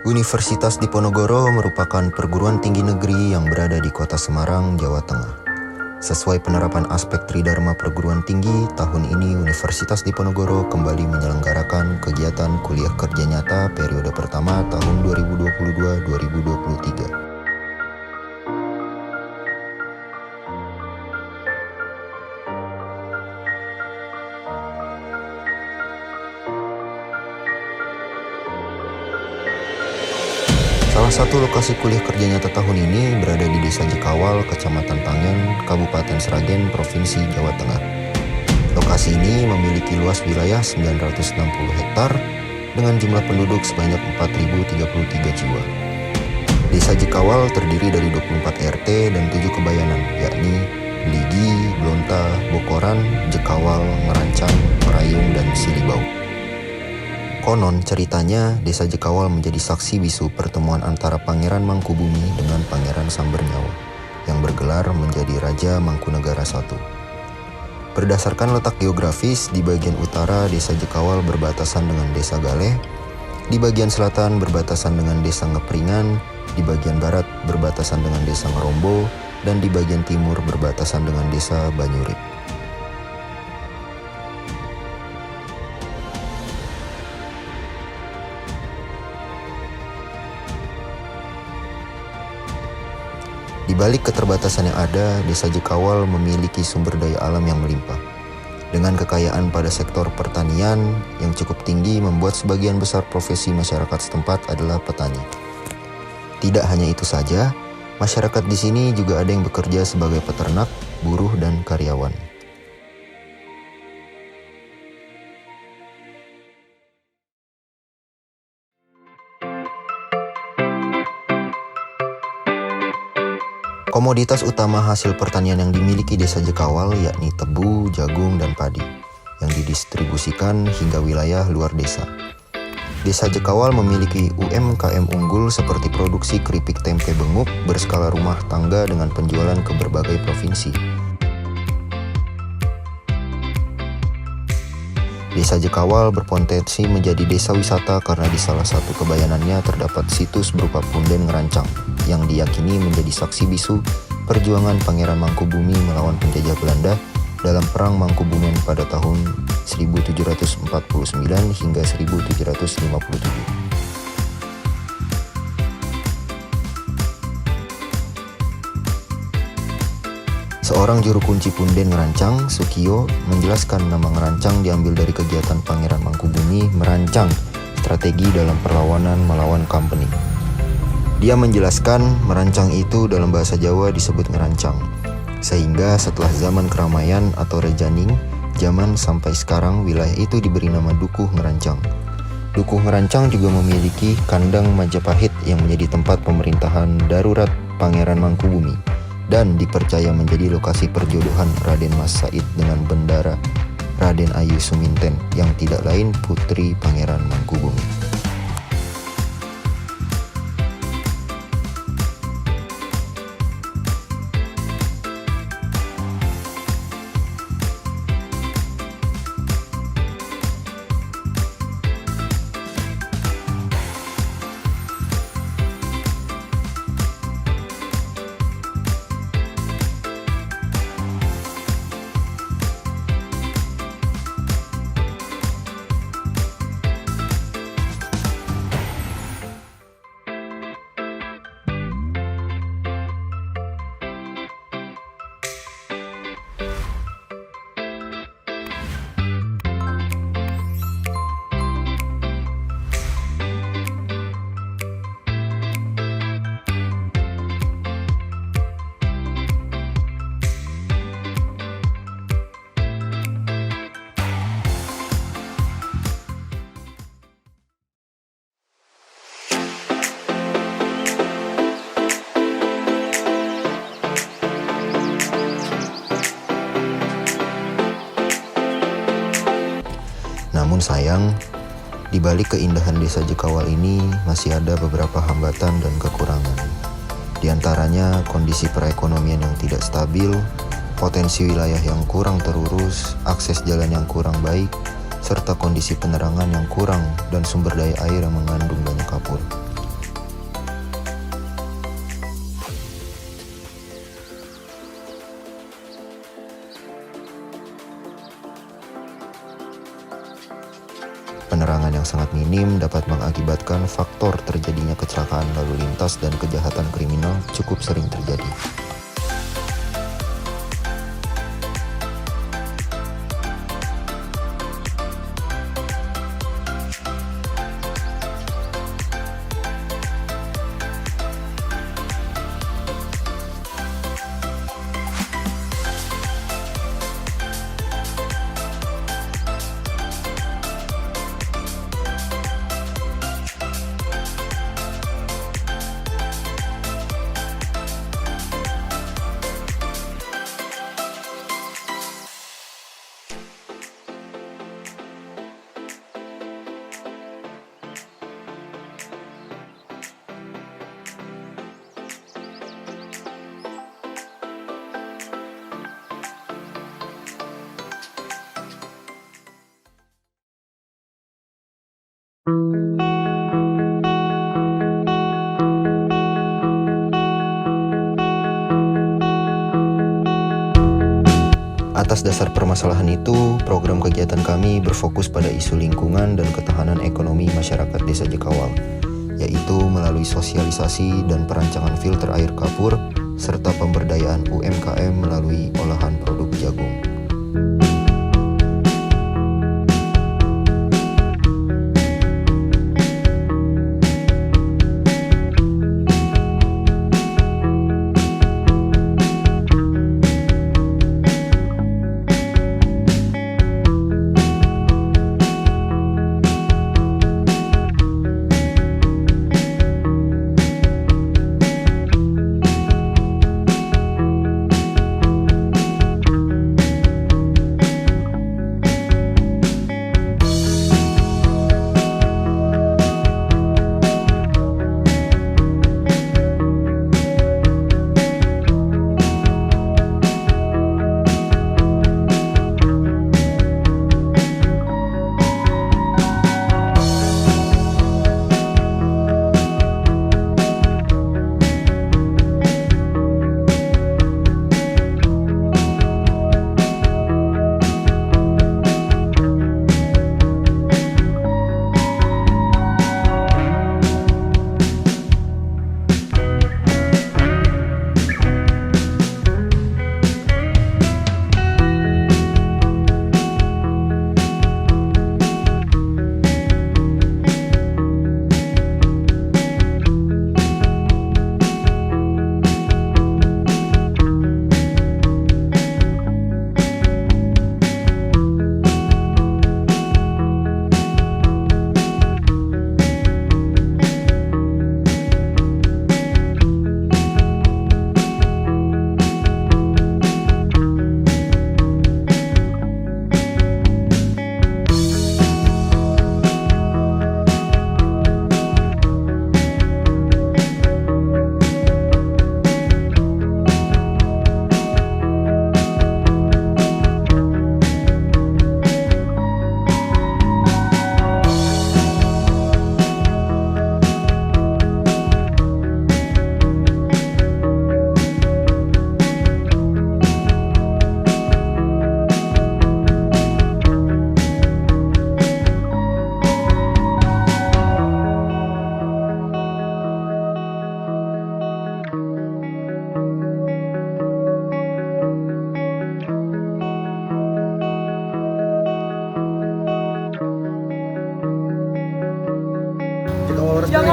Universitas Diponegoro merupakan perguruan tinggi negeri yang berada di kota Semarang, Jawa Tengah. Sesuai penerapan aspek Tridharma perguruan tinggi, tahun ini Universitas Diponegoro kembali menyelenggarakan kegiatan kuliah kerja nyata periode pertama tahun 2022-2023. Salah satu lokasi kuliah kerja nyata tahun ini berada di Desa Jekawal, Kecamatan Tangen, Kabupaten Sragen, Provinsi Jawa Tengah. Lokasi ini memiliki luas wilayah 960 hektar dengan jumlah penduduk sebanyak 4.033 jiwa. Desa Jekawal terdiri dari 24 RT dan 7 kebayanan, yakni Beligi, Blonta, Bokoran, Jekawal, Merancang, Merayung, dan Silibau. Konon ceritanya, Desa Jekawal menjadi saksi bisu pertemuan antara Pangeran Mangkubumi dengan Pangeran Sambernyawa yang bergelar menjadi Raja Mangkunegara I. Berdasarkan letak geografis, di bagian utara Desa Jekawal berbatasan dengan Desa Galeh, di bagian selatan berbatasan dengan Desa Ngepringan, di bagian barat berbatasan dengan Desa Ngerombo, dan di bagian timur berbatasan dengan Desa Banyurip. Di balik keterbatasan yang ada, Desa Jekawal memiliki sumber daya alam yang melimpah. Dengan kekayaan pada sektor pertanian yang cukup tinggi membuat sebagian besar profesi masyarakat setempat adalah petani. Tidak hanya itu saja, masyarakat di sini juga ada yang bekerja sebagai peternak, buruh, dan karyawan. Komoditas utama hasil pertanian yang dimiliki Desa Jekawal yakni tebu, jagung, dan padi yang didistribusikan hingga wilayah luar desa. Desa Jekawal memiliki UMKM unggul seperti produksi keripik tempe benguk berskala rumah tangga dengan penjualan ke berbagai provinsi. Desa Jekawal berpotensi menjadi desa wisata karena di salah satu kebayanannya terdapat situs berupa Punden Ngerancang yang diyakini menjadi saksi bisu perjuangan Pangeran Mangkubumi melawan penjajah Belanda dalam Perang Mangkubumen pada tahun 1749 hingga 1757. Seorang juru kunci Punden Ngerancang, Sukiyo, menjelaskan nama Ngerancang diambil dari kegiatan Pangeran Mangkubumi merancang strategi dalam perlawanan melawan Company. Dia menjelaskan merancang itu dalam bahasa Jawa disebut ngerancang, sehingga setelah zaman keramaian atau rejaning, zaman sampai sekarang wilayah itu diberi nama Dukuh Ngerancang. Dukuh Ngerancang juga memiliki kandang Majapahit yang menjadi tempat pemerintahan darurat Pangeran Mangkubumi dan dipercaya menjadi lokasi perjodohan Raden Mas Said dengan bendara Raden Ayu Suminten yang tidak lain putri Pangeran Mangkubumi. Namun sayang, di balik keindahan Desa Jekawal ini masih ada beberapa hambatan dan kekurangan. Di antaranya kondisi perekonomian yang tidak stabil, potensi wilayah yang kurang terurus, akses jalan yang kurang baik, serta kondisi penerangan yang kurang dan sumber daya air yang mengandung banyak kapur. penerangan yang sangat minim dapat mengakibatkan faktor terjadinya kecelakaan lalu lintas dan kejahatan kriminal cukup sering terjadi. Atas dasar permasalahan itu, program kegiatan kami berfokus pada isu lingkungan dan ketahanan ekonomi masyarakat Desa Jekawal, yaitu melalui sosialisasi dan perancangan filter air kapur, serta pemberdayaan UMKM melalui olahan produk jagung.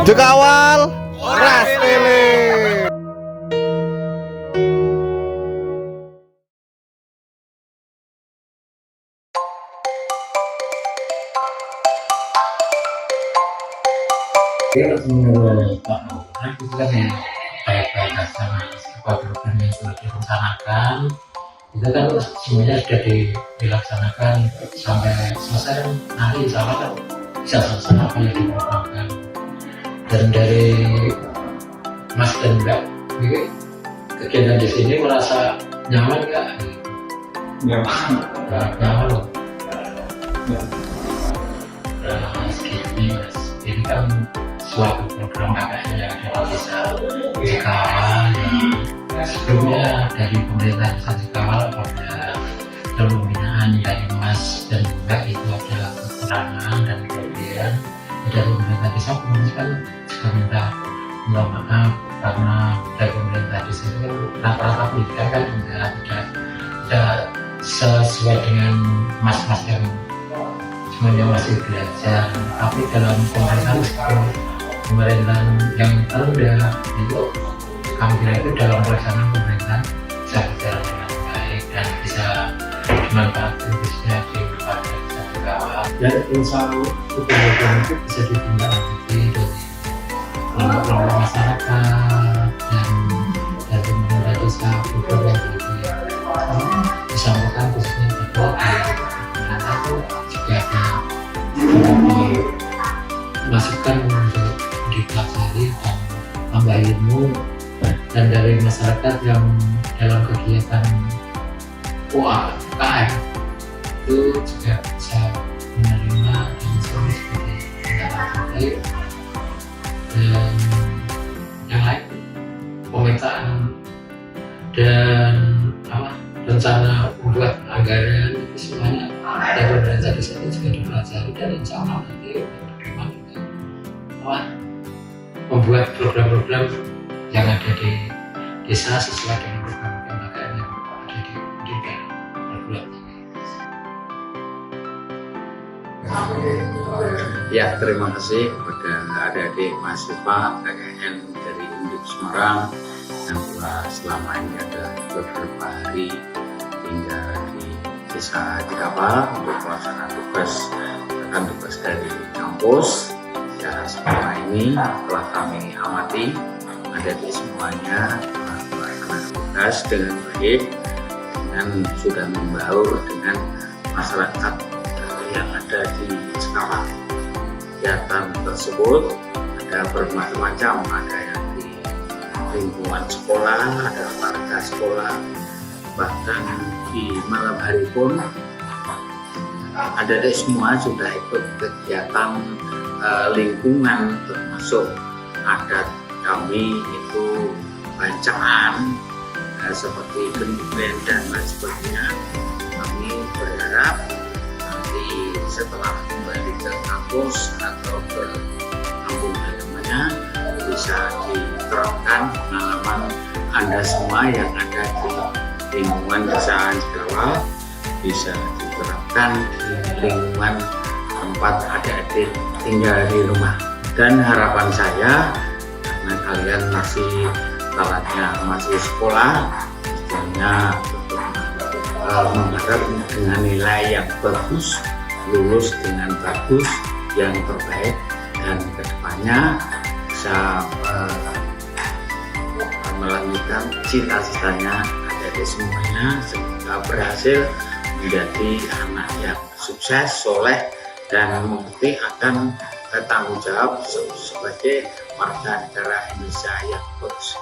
Jekawal Ras Tele. Menurut Pak Gubernur itu kan yang baik-baik saja program yang sudah direncanakan itu kan semuanya sudah dilaksanakan sampai selesai kan nanti insya Allah kan bisa selesai apa yang diprogramkan. Dan dari Mas dan Mbak kegiatan di sini merasa nyaman nggak? Nyaman loh. Ini kan suatu program KKN yang kita bisa dikawal. Sebelumnya dari pemerintah bisa dikawal apabila pembinaan dari Mas dan Mbak itu adalah kekurangan dan kemudian dari pemerintah desa kan juga minta maaf karena dari pemerintah desa itu kan rata-rata pendidikan kan tidak sesuai dengan mas-mas yang semuanya masih belajar, tapi dalam pemerintahan yang rendah itu kami kira itu dalam pelaksanaan pemerintahan bisa berjalan dengan baik dan bisa dimanfaatkan khususnya di berbagai desa juga. Dan insya Allah program itu bisa ditindaklanjuti dari kelompok masyarakat dan dari pemerintah desa program yang disampaikan khususnya bahwa pemerintah itu juga ada dimasukkan untuk dipelajari dan tambah ilmu, dan dari masyarakat yang dalam kegiatan UKM itu juga bisa menerima dan sebagai tindakan baik. Dan yang lain pemetaan dan rencana membuat anggaran itu semuanya dari pemerintah desa itu juga dipelajari, dan insya Allah nanti membuat program-program yang ada di desa sesuai dengan program kelembagaan yang ada di pendidikan perguruan tinggi. Ya, terima kasih kepada adik-adik mahasiswa KKN dari Undip Semarang yang telah selama ini ada beberapa hari tinggal di desa Cikawal untuk pelaksanaan tugas dari kampus. Ya, selama ini telah kami amati adik-adik semuanya telah melaksanakan tugas dengan baik dan sudah membaur dengan masyarakat yang ada di Cikawal. Kegiatan tersebut ada bermacam-macam, ada yang di lingkungan sekolah, ada warga sekolah, bahkan di malam hari pun adik-adik semua sudah ikut kegiatan lingkungan, termasuk adat kami itu bacaan seperti gendeng dan lain sebagainya. Kami berharap nanti setelah kembali ke kampus atau ke kampung halamannya bisa diterapkan pengalaman Anda semua yang ada di lingkungan desa Cikawal, bisa diterapkan di lingkungan tempat adik-adik tinggal di rumah. Dan harapan saya, karena kalian masih sekolah, istilahnya mengharap dengan nilai yang bagus, lulus dengan bagus, yang terbaik, dan kedepannya bisa melanjutkan cita-citanya adik-adik semuanya sehingga berhasil menjadi anak yang sukses, soleh, dan mengerti akan tanggung jawab sebagai warga negara Indonesia yang bagus.